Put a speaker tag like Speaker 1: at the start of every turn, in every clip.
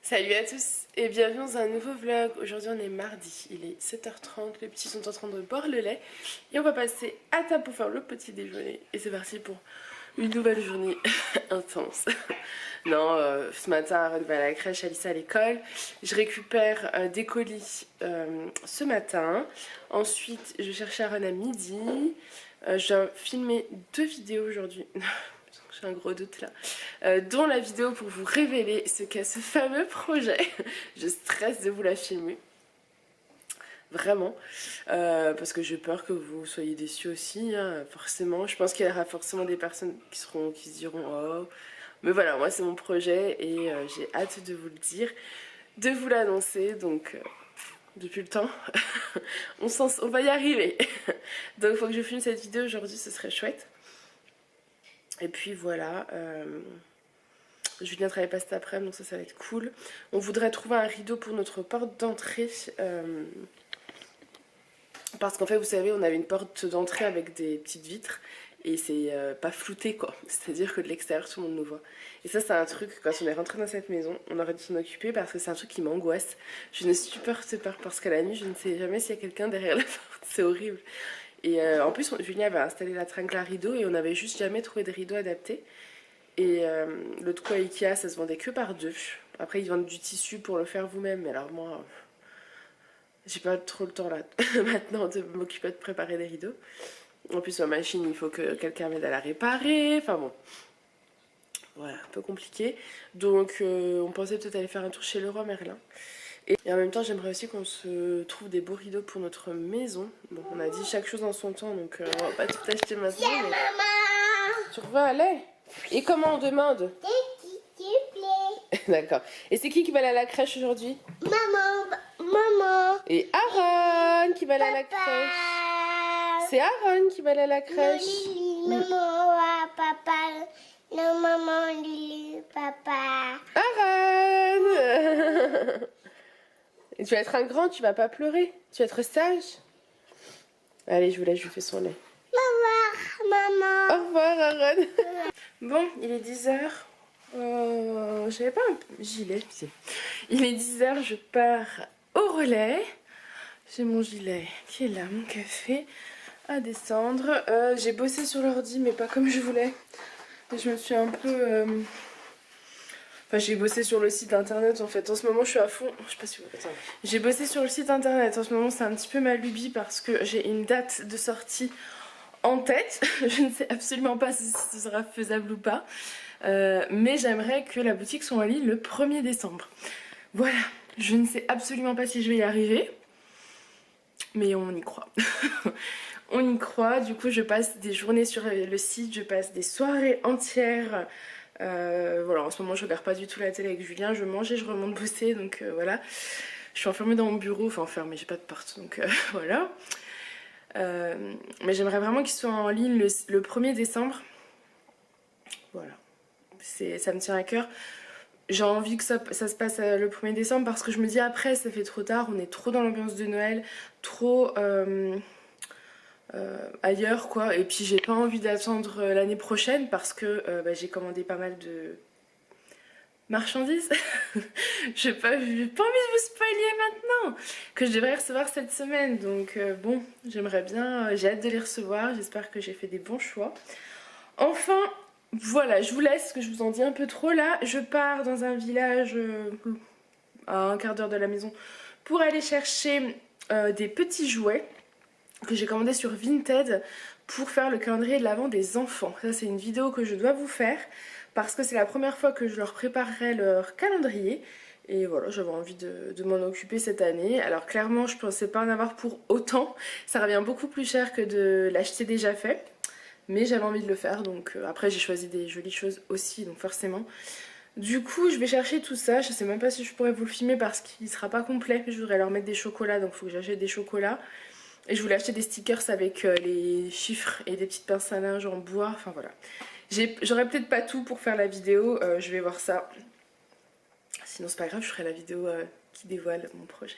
Speaker 1: Salut à tous et bienvenue dans un nouveau vlog. Aujourd'hui on est mardi, il est 7h30, les petits sont en train de boire le lait et on va passer à table pour faire le petit déjeuner. Et c'est parti pour une nouvelle journée intense. Non, ce matin Aaron va à la crèche, Alissa à l'école. Je récupère des colis ce matin. Ensuite je cherche Aaron à midi. Je dois filmer 2 vidéos aujourd'hui. J'ai un gros doute là. Dont la vidéo pour vous révéler ce qu'est ce fameux projet. Je stresse de vous la filmer. Vraiment. Parce que j'ai peur que vous soyez déçus aussi. Hein, forcément. Je pense qu'il y aura forcément des personnes qui se diront oh. Mais voilà, moi c'est mon projet et j'ai hâte de vous le dire, de vous l'annoncer. Donc depuis le temps, on va y arriver. Donc il faut que je filme cette vidéo aujourd'hui, ce serait chouette. Et puis voilà, Julien travaille pas cet après-midi, donc ça va être cool. On voudrait trouver un rideau pour notre porte d'entrée. Parce qu'en fait, vous savez, on avait une porte d'entrée avec des petites vitres. Et c'est pas flouté quoi. C'est-à-dire que de l'extérieur, tout le monde nous voit. Et ça, c'est un truc, quand on est rentré dans cette maison, on aurait dû s'en occuper parce que c'est un truc qui m'angoisse. Je ne supporte pas parce qu'à la nuit, je ne sais jamais s'il y a quelqu'un derrière la porte. C'est horrible. Et en plus, Julien avait installé la tringle à rideau et on n'avait juste jamais trouvé de rideau adapté. Et l'autre coup à Ikea, ça se vendait que par 2. Après, ils vendent du tissu pour le faire vous-même. Mais alors moi, j'ai pas trop le temps là maintenant de m'occuper de préparer des rideaux. En plus, ma machine, il faut que quelqu'un m'aide à la réparer. Enfin bon, voilà, un peu compliqué. Donc on pensait peut-être aller faire un tour chez Leroy Merlin. Et en même temps, j'aimerais aussi qu'on se trouve des beaux rideaux pour notre maison. Bon, on a dit chaque chose en son temps, donc on va pas tout acheter maintenant. Mais... Maman, tu veux aller? Et comment on demande? S'il te plaît. D'accord. Et c'est qui va aller à la crèche aujourd'hui? Maman. Et Aaron qui va aller à la crèche. C'est Aaron qui va aller à la crèche.
Speaker 2: Maman, papa. Non, maman, Lily, papa.
Speaker 1: Aaron. Et tu vas être un grand, tu vas pas pleurer. Tu vas être sage. Allez, je vous laisse, je lui fais son lait.
Speaker 2: Au revoir, maman.
Speaker 1: Au revoir, Aaron. Bon, il est 10h. J'avais pas un gilet. Il est 10h, je pars au relais. J'ai mon gilet qui est là, mon café à descendre. J'ai bossé sur l'ordi, mais pas comme je voulais. Je me suis un peu... Enfin, j'ai bossé sur le site internet en fait. En ce moment, je suis à fond. Je sais pas si vous... Attends. J'ai bossé sur le site internet. En ce moment, c'est un petit peu ma lubie parce que j'ai une date de sortie en tête. Je ne sais absolument pas si ce sera faisable ou pas. Mais j'aimerais que la boutique soit en ligne le 1er décembre. Voilà. Je ne sais absolument pas si je vais y arriver. Mais on y croit. On y croit. Du coup, je passe des journées sur le site. Je passe des soirées entières. Voilà, en ce moment je regarde pas du tout la télé avec Julien, je mange et je remonte bosser, donc voilà. Je suis enfermée dans mon bureau, enfin enfermée, j'ai pas de porte, donc voilà. Mais j'aimerais vraiment qu'il soit en ligne le 1er décembre. Voilà, ça me tient à cœur. J'ai envie que ça se passe le 1er décembre parce que je me dis après ça fait trop tard, on est trop dans l'ambiance de Noël, trop... ailleurs quoi, et puis j'ai pas envie d'attendre l'année prochaine parce que j'ai commandé pas mal de marchandises. J'ai pas envie de vous spoiler maintenant que je devrais recevoir cette semaine, donc bon, j'aimerais bien, j'ai hâte de les recevoir, j'espère que j'ai fait des bons choix. Enfin voilà, je vous laisse parce que je vous en dis un peu trop là. Je pars dans un village à un quart d'heure de la maison pour aller chercher des petits jouets que j'ai commandé sur Vinted pour faire le calendrier de l'avent des enfants. Ça c'est une vidéo que je dois vous faire parce que c'est la première fois que je leur préparerai leur calendrier et voilà, j'avais envie de m'en occuper cette année. Alors clairement je pensais pas en avoir pour autant, ça revient beaucoup plus cher que de l'acheter déjà fait, mais j'avais envie de le faire, donc après j'ai choisi des jolies choses aussi, donc forcément. Du coup je vais chercher tout ça, je sais même pas si je pourrais vous le filmer parce qu'il sera pas complet, je voudrais leur mettre des chocolats, donc il faut que j'achète des chocolats. Et je voulais acheter des stickers avec les chiffres et des petites pinces à linge en bois. Enfin voilà. J'aurais peut-être pas tout pour faire la vidéo. Je vais voir ça. Sinon c'est pas grave, je ferai la vidéo qui dévoile mon projet.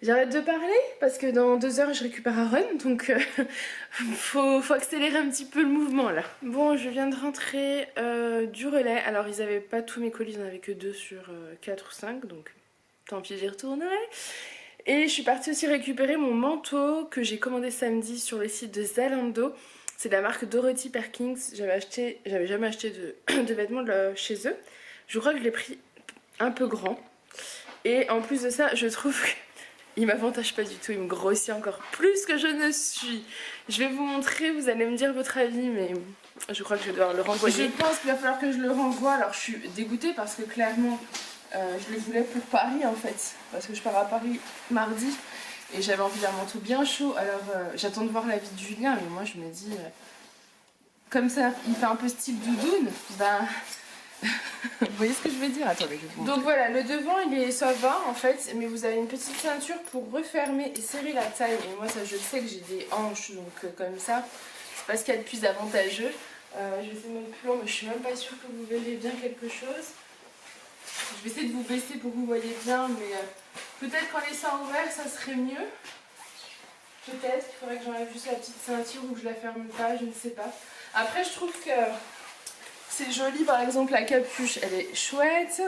Speaker 1: J'arrête de parler parce que dans 2 heures je récupère Aaron, donc faut accélérer un petit peu le mouvement là. Bon, je viens de rentrer du relais. Alors ils avaient pas tous mes colis, ils en avaient que 2 sur 4 ou 5, donc tant pis, j'y retournerai. Et je suis partie aussi récupérer mon manteau que j'ai commandé samedi sur le site de Zalando. C'est de la marque Dorothy Perkins. J'avais jamais acheté de vêtements chez eux. Je crois que je l'ai pris un peu grand. Et en plus de ça, je trouve qu'il m'avantage pas du tout. Il me grossit encore plus que je ne suis. Je vais vous montrer, vous allez me dire votre avis, mais je crois que je vais devoir le renvoyer. Je pense qu'il va falloir que je le renvoie. Alors je suis dégoûtée parce que clairement, je le voulais pour Paris en fait. Parce que je pars à Paris mardi et j'avais envie d'un manteau bien chaud. Alors j'attends de voir l'avis de Julien, mais moi je me dis, comme ça, il fait un peu style doudoune, ben... Vous voyez ce que je veux dire? Attendez, je vous montre. Donc voilà, le devant ça va en fait, mais vous avez une petite ceinture pour refermer et serrer la taille. Et moi ça je sais que j'ai des hanches, donc comme ça, c'est pas ce qu'il y a de plus avantageux. Je vais essayer de mettre plus long, mais je suis même pas sûre que vous verrez bien quelque chose. Je vais essayer de vous baisser pour que vous voyez bien, mais peut-être qu'en laissant ouvert ça serait mieux. Peut-être qu'il faudrait que j'enlève juste la petite ceinture ou que je la ferme pas, je ne sais pas. Après je trouve que c'est joli, par exemple la capuche elle est chouette,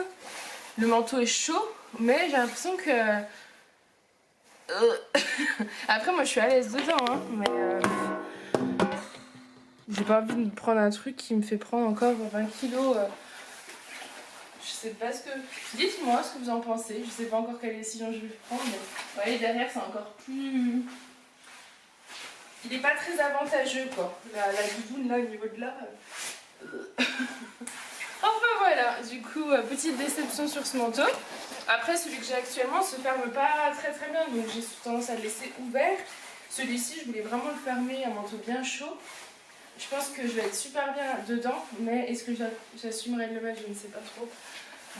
Speaker 1: le manteau est chaud, mais j'ai l'impression que... Après moi je suis à l'aise dedans, hein, mais j'ai pas envie de prendre un truc qui me fait prendre encore 20 kilos. Je sais pas ce que... Dites-moi ce que vous en pensez, je sais pas encore quelle décision je vais prendre, mais vous voyez derrière c'est encore plus... Il est pas très avantageux quoi, la doudoune là au niveau de là... Enfin voilà, du coup, petite déception sur ce manteau. Après, celui que j'ai actuellement se ferme pas très bien, donc j'ai tendance à le laisser ouvert. Celui-ci, je voulais vraiment le fermer, un manteau bien chaud. Je pense que je vais être super bien dedans, mais est-ce que j'assumerai de le mettre? Je ne sais pas trop.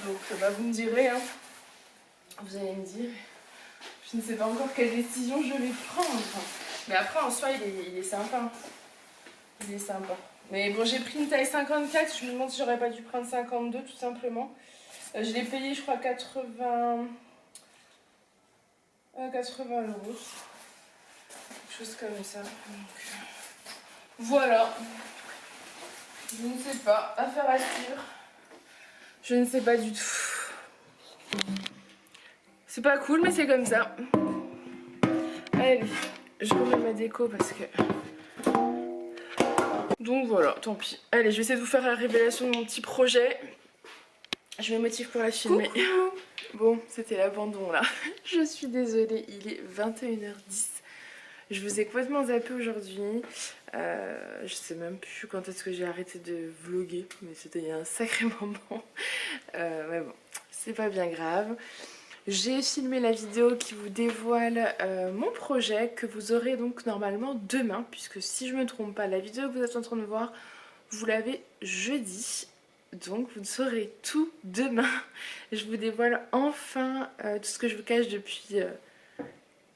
Speaker 1: Donc vous me direz, hein. Vous allez me dire. Je ne sais pas encore quelle décision je vais prendre. Mais après, en soi, il est sympa. Il est sympa. Mais bon, j'ai pris une taille 54, je me demande si j'aurais pas dû prendre 52 tout simplement. Je l'ai payé, je crois, 80 €. Quelque chose comme ça. Donc, voilà. Je ne sais pas. Affaire à suivre. Je ne sais pas du tout. C'est pas cool, mais c'est comme ça. Allez, je remets ma déco parce que... Donc voilà, tant pis. Allez, je vais essayer de vous faire la révélation de mon petit projet. Je me motive pour la filmer. Coucou. Bon, c'était l'abandon là. Je suis désolée, il est 21h10. Je vous ai complètement zappé aujourd'hui. Je sais même plus quand est-ce que j'ai arrêté de vlogger, mais c'était il y a un sacré moment. Mais bon, c'est pas bien grave. J'ai filmé la vidéo qui vous dévoile mon projet que vous aurez donc normalement demain, puisque si je me trompe pas, la vidéo que vous êtes en train de voir, vous l'avez jeudi. Donc vous saurez tout demain. Je vous dévoile enfin tout ce que je vous cache depuis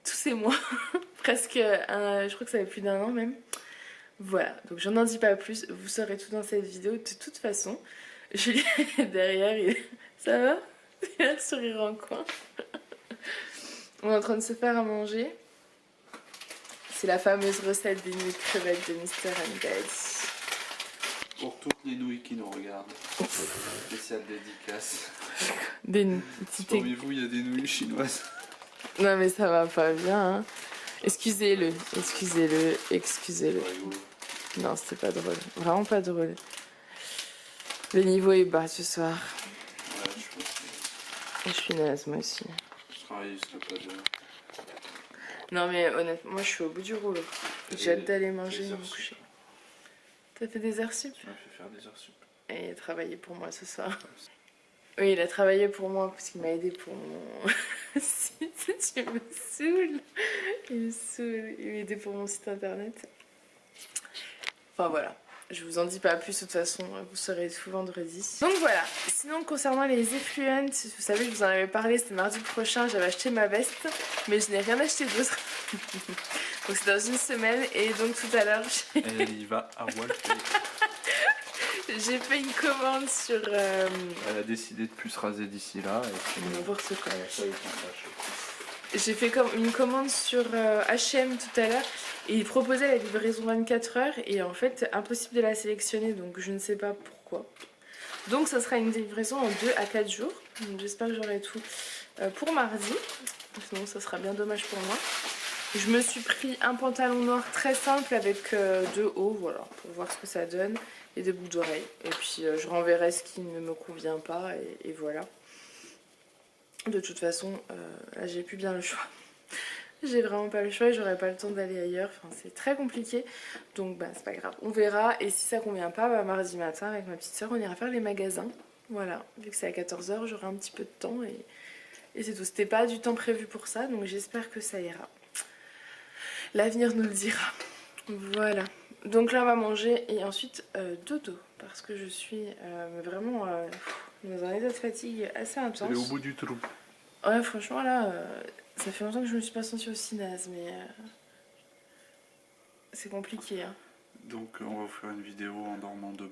Speaker 1: tous ces mois. Presque, je crois que ça fait plus d'1 an même. Voilà, donc j'en dis pas plus. Vous saurez tout dans cette vidéo de toute façon. Julien est derrière, ça va? Il a le sourire en coin. On est en train de se faire à manger. C'est la fameuse recette des nouilles crevettes de Mr. & Daddy.
Speaker 3: Pour toutes les nouilles qui nous regardent. Spéciale dédicace. Parmi vous, il y a des nouilles chinoises.
Speaker 1: Non mais ça va pas bien, hein. Excusez-le. Non, c'était pas drôle. Vraiment pas drôle. Le niveau est bas ce soir.
Speaker 3: Ouais, je pense que...
Speaker 1: Et je suis naze, moi aussi.
Speaker 3: Je travaille jusqu'à pas d'heure.
Speaker 1: Non mais honnêtement, moi je suis au bout du rouleau. J'ai hâte d'aller manger et me coucher. T'as fait des heures sup?
Speaker 3: Tu m'as fait faire des heures sup.
Speaker 1: Et il a travaillé pour moi ce soir. Oui, il a travaillé pour moi parce qu'il m'a aidé pour mon site. Tu me saoules. Il me saoule. Il m'a aidé pour mon site internet. Enfin voilà. Je vous en dis pas plus, de toute façon, vous saurez tout vendredi. Donc voilà, sinon concernant les effluents, vous savez, je vous en avais parlé, c'était mardi prochain, j'avais acheté ma veste, mais je n'ai rien acheté d'autre. Donc c'est dans une semaine, et donc tout à l'heure,
Speaker 3: elle y va à Walter.
Speaker 1: J'ai fait une commande sur...
Speaker 3: Elle a décidé de plus se raser d'ici là, et puis...
Speaker 1: N'importe quoi.
Speaker 3: Ça, il t'en fâche.
Speaker 1: J'ai fait comme une commande sur H&M tout à l'heure et il proposait la livraison 24 heures et en fait impossible de la sélectionner donc je ne sais pas pourquoi. Donc ça sera une livraison en 2 à 4 jours. J'espère que j'aurai tout pour mardi. Sinon ça sera bien dommage pour moi. Je me suis pris un pantalon noir très simple avec 2 hauts, voilà, pour voir ce que ça donne, et des boucles d'oreilles. Et puis je renverrai ce qui ne me convient pas, et voilà. De toute façon, là j'ai plus bien le choix. J'ai vraiment pas le choix et j'aurai pas le temps d'aller ailleurs. Enfin, c'est très compliqué. Donc bah, c'est pas grave. On verra. Et si ça convient pas, bah, mardi matin avec ma petite soeur, on ira faire les magasins. Voilà. Vu que c'est à 14 h, j'aurai un petit peu de temps et c'est tout. C'était pas du temps prévu pour ça. Donc j'espère que ça ira. L'avenir nous le dira. Voilà. Donc là on va manger et ensuite dodo. Parce que je suis vraiment dans un état de fatigue assez intense.
Speaker 3: Elle est au bout du trou.
Speaker 1: Ouais, franchement là, ça fait longtemps que je me suis pas sentie aussi naze, mais c'est compliqué. Hein.
Speaker 3: Donc on va vous faire une vidéo en dormant debout.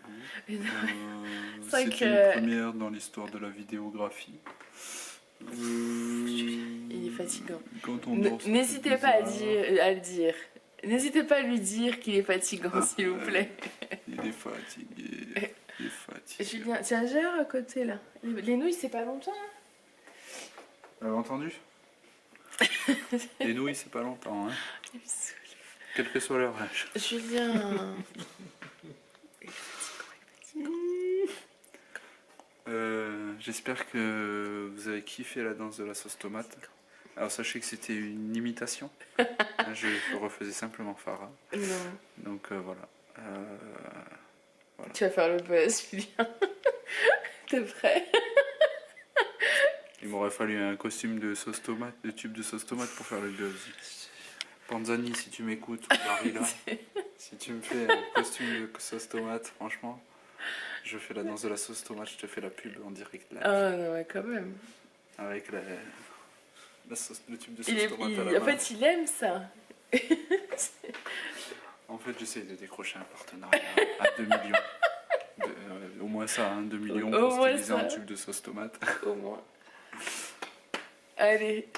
Speaker 1: C'est
Speaker 3: C'est une première dans l'histoire de la vidéographie.
Speaker 1: Il est fatigant.
Speaker 3: Quand on dort,
Speaker 1: n'hésitez pas à le dire. N'hésitez pas à lui dire qu'il est fatigant, s'il vous plaît.
Speaker 3: Il est fatigué. Il est fatigué.
Speaker 1: Julien, tiens, j'ai à côté là. Les nouilles, c'est pas longtemps. Hein.
Speaker 3: Vous avez entendu? Les nouilles, c'est pas longtemps. Hein. Quel que soit leur âge.
Speaker 1: Julien.
Speaker 3: J'espère que vous avez kiffé la danse de la sauce tomate. Alors sachez que c'était une imitation. Je refaisais simplement Farah.
Speaker 1: Non.
Speaker 3: Donc voilà.
Speaker 1: Tu vas faire le buzz, Julien. T'es prêt?
Speaker 3: Il m'aurait fallu un costume de sauce tomate, de tube de sauce tomate pour faire le buzz. Panzani, si tu m'écoutes, ou Barilla, si tu me fais un costume de sauce tomate, franchement, je fais la danse de la sauce tomate, je te fais la pub en direct là.
Speaker 1: Ah non, mais quand même.
Speaker 3: Avec la sauce, le tube de sauce tomate à la main.
Speaker 1: En fait, il aime ça.
Speaker 3: En fait, j'essaie de décrocher un partenariat à 2 millions. Au moins ça, hein, 2 millions pour styliser un tube de sauce tomate.
Speaker 1: Au moins. Allez,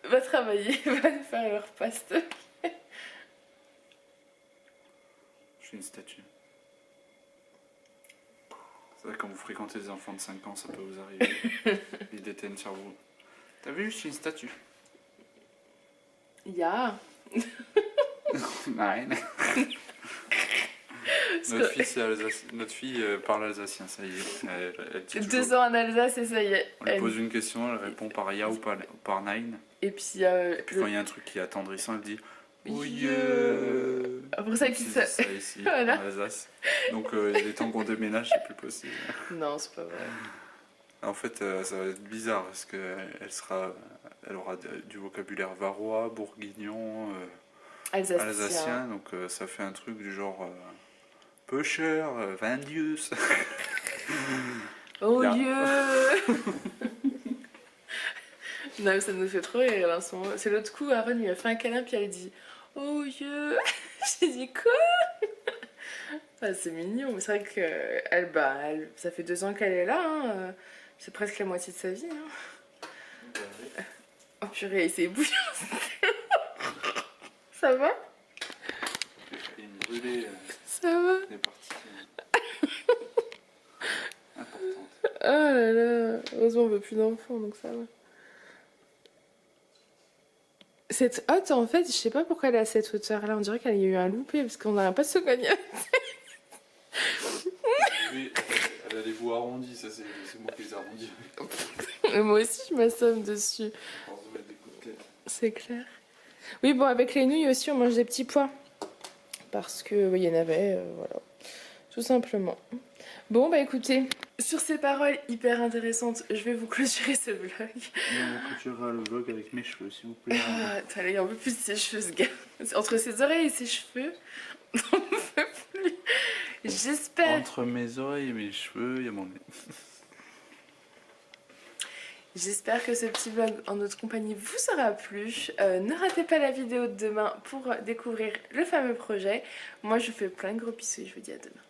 Speaker 1: va travailler, va faire leur paste.
Speaker 3: Je suis une statue. C'est vrai, quand vous fréquentez des enfants de 5 ans, ça peut vous arriver. Ils détiennent sur vous. T'as vu, je suis une statue.
Speaker 1: Ya.
Speaker 3: Nein. Notre fille parle alsacien, ça y est. Elle dit
Speaker 1: 2 ans en Alsace et ça y est.
Speaker 3: On lui pose une question, elle répond par ya ou par nein.
Speaker 1: Et puis,
Speaker 3: puis quand il y a un truc qui est attendrissant, elle dit oui.
Speaker 1: Pour ça qu'il
Speaker 3: ça ici,
Speaker 1: voilà.
Speaker 3: en Alsace. Donc il est temps qu'on déménage, c'est plus possible.
Speaker 1: Non, c'est pas vrai.
Speaker 3: En fait, ça va être bizarre parce elle aura du vocabulaire varois, bourguignon, alsacien. Donc ça fait un truc du genre peu cher, Vindius.
Speaker 1: Oh Dieu. Non, mais ça nous fait trop rire là, en ce moment. C'est l'autre coup, Aaron lui a fait un câlin puis elle dit oh Dieu. J'ai dit quoi? Ah, c'est mignon, mais c'est vrai que elle, ça fait 2 ans qu'elle est là. Hein. C'est presque la moitié de sa vie. Hein. Oh purée, c'est bouillant. Ça va? Ça va?
Speaker 3: Des parties importantes.
Speaker 1: Oh là là. Heureusement, on veut plus d'enfants, donc ça va. Cette hotte, en fait, je sais pas pourquoi elle est à cette hauteur-là. On dirait qu'il y a eu un loupé parce qu'on n'arrête pas de se cogner.
Speaker 3: Elle a les bouts arrondis, ça c'est moi qui les arrondis.
Speaker 1: Moi aussi, je m'assomme dessus. C'est clair. Oui, bon, avec les nouilles aussi, on mange des petits pois. Parce que, oui, il y en avait, voilà. Tout simplement. Bon, bah écoutez, sur ces paroles hyper intéressantes, je vais vous clôturer ce vlog.
Speaker 3: On clôturera le vlog avec mes cheveux, s'il vous plaît.
Speaker 1: Ah, il en veut plus de ses cheveux, ce gars. Entre ses oreilles et ses cheveux, on n'en peut plus. J'espère.
Speaker 3: Entre mes oreilles et mes cheveux, il y a mon nez.
Speaker 1: J'espère que ce petit vlog en notre compagnie vous aura plu. Ne ratez pas la vidéo de demain pour découvrir le fameux projet. Moi, je vous fais plein de gros bisous et je vous dis à demain.